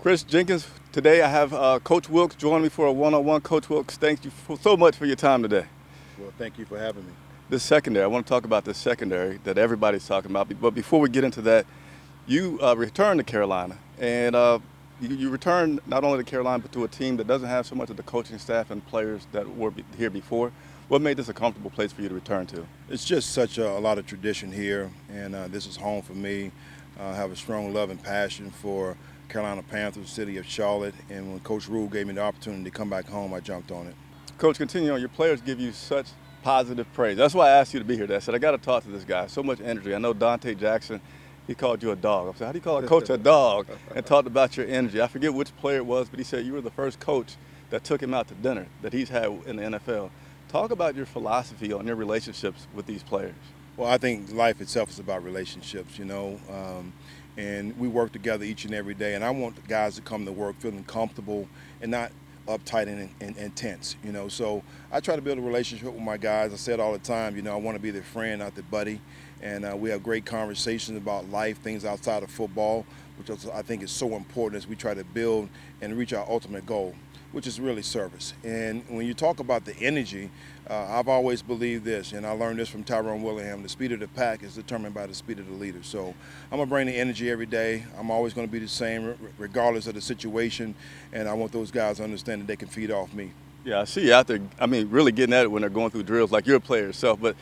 Chris Jenkins, today I have Coach Wilks join me for a one-on-one. Coach Wilks, thank you so much for your time today. Well, thank you for having me. This secondary, I want to talk about this secondary that everybody's talking about. But before we get into that, you returned to Carolina, and you returned not only to Carolina but to a team that doesn't have so much of the coaching staff and players that were here before. What made this a comfortable place for you to return to? It's just such a lot of tradition here, and this is home for me. I have a strong love and passion for Carolina Panthers, city of Charlotte, and when Coach Rule gave me the opportunity to come back home, I jumped on it. Coach, continue on. Your players give you such positive praise. That's why I asked you to be here. I said, I got to talk to this guy. So much energy. I know Dante Jackson, he called you a dog. I said, how do you call a coach a dog? And talked about your energy. I forget which player it was, but he said you were the first coach that took him out to dinner that he's had in the NFL. Talk about your philosophy on your relationships with these players. Well, I think life itself is about relationships, and we work together each and every day. And I want the guys to come to work feeling comfortable and not uptight and tense, So I try to build a relationship with my guys. I say it all the time, I want to be their friend, not their buddy. And we have great conversations about life, things outside of football, which I think is so important as we try to build and reach our ultimate goal, which is really service. And when you talk about the energy, I've always believed this, and I learned this from Tyrone Willingham: the speed of the pack is determined by the speed of the leader. So I'm going to bring the energy every day. I'm always going to be the same regardless of the situation, and I want those guys to understand that they can feed off me. Yeah, I see you out there, really getting at it when they're going through drills like you're a player yourself, but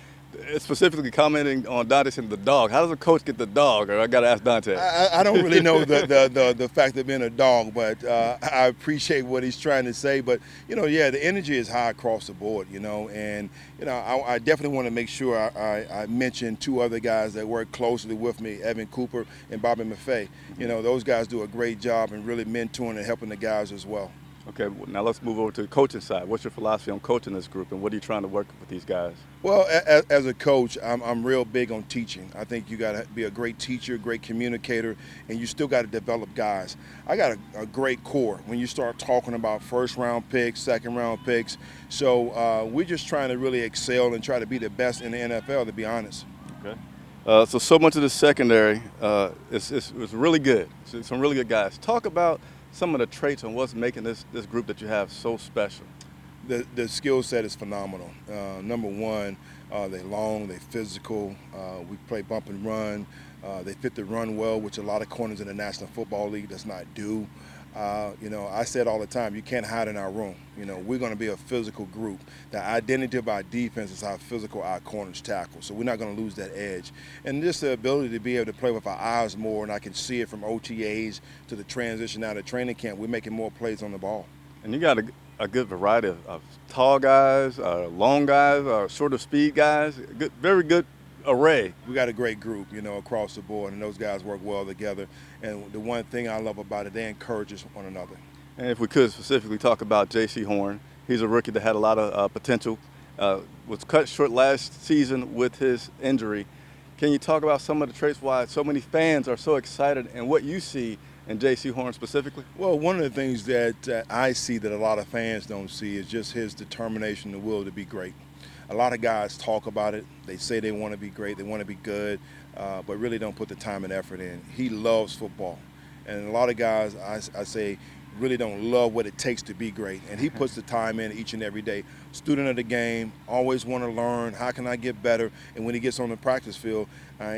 specifically commenting on Dante saying the dog. How does a coach get the dog? Or I got to ask Dante. I don't really know the fact of being a dog, but I appreciate what he's trying to say. But, the energy is high across the board, and, I definitely want to make sure I mention two other guys that work closely with me, Evan Cooper and Bobby Maffei. Those guys do a great job and really mentoring and helping the guys as well. Okay, now let's move over to the coaching side. What's your philosophy on coaching this group, and what are you trying to work with these guys? Well, as a coach, I'm real big on teaching. I think you got to be a great teacher, great communicator, and you still got to develop guys. I got a great core when you start talking about first-round picks, second-round picks. So we're just trying to really excel and try to be the best in the NFL, to be honest. Okay. So much of the secondary is really good. Some really good guys. Talk about some of the traits on what's making this group that you have so special. The skill set is phenomenal. Number one, they're long, they're physical. We play bump and run. They fit the run well, which a lot of corners in the National Football League does not do. I said all the time, you can't hide in our room. We're going to be a physical group. The identity of our defense is how physical our corners tackle. So we're not going to lose that edge. And just the ability to be able to play with our eyes more, and I can see it from OTAs to the transition out of training camp. We're making more plays on the ball. And you got a good variety of tall guys, long guys, shorter speed guys. Very good array. We got a great group, across the board, and those guys work well together. And the one thing I love about it, they encourage one another. And if we could specifically talk about J.C. Horn, he's a rookie that had a lot of potential. Was cut short last season with his injury. Can you talk about some of the traits why so many fans are so excited and what you see in J.C. Horn specifically? Well, one of the things that I see that a lot of fans don't see is just his determination and will to be great. A lot of guys talk about it. They say they want to be great, they want to be good, but really don't put the time and effort in. He loves football. And a lot of guys, I say, really don't love what it takes to be great. And he puts the time in each and every day. Student of the game, always want to learn, how can I get better? And when he gets on the practice field,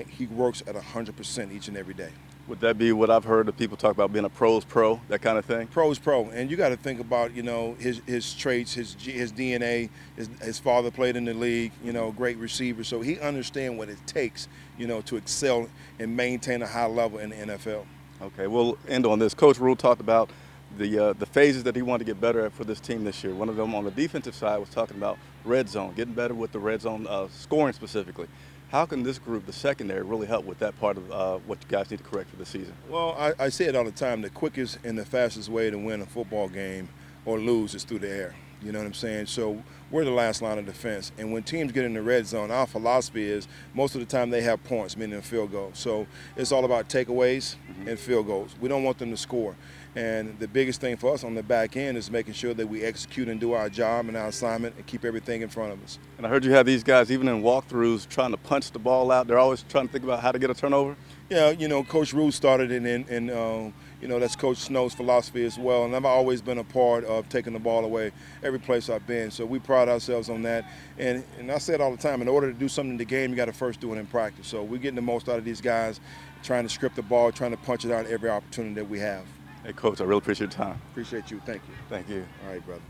he works at 100% each and every day. Would that be what I've heard of people talk about being a pro's pro, that kind of thing? Pro's pro. And you got to think about, his traits, his DNA. His father played in the league, great receiver. So he understands what it takes, to excel and maintain a high level in the NFL. Okay, we'll end on this. Coach Rule talked about the phases that he wanted to get better at for this team this year. One of them on the defensive side was talking about red zone, getting better with the red zone scoring specifically. How can this group, the secondary, really help with that part of what you guys need to correct for the season? Well, I say it all the time. The quickest and the fastest way to win a football game or lose is through the air. You know what I'm saying? So we're the last line of defense. And when teams get in the red zone, our philosophy is most of the time they have points, meaning a field goal. So it's all about takeaways and field goals. We don't want them to score. And the biggest thing for us on the back end is making sure that we execute and do our job and our assignment and keep everything in front of us. And I heard you have these guys, even in walkthroughs, trying to punch the ball out. They're always trying to think about how to get a turnover. Yeah, Coach Rule started in that's Coach Snow's philosophy as well. And I've always been a part of taking the ball away every place I've been. So we pride ourselves on that. And I say it all the time, in order to do something in the game, you got to first do it in practice. So we're getting the most out of these guys, trying to script the ball, trying to punch it out every opportunity that we have. Hey, Coach, I really appreciate your time. Appreciate you. Thank you. Thank you. All right, brother.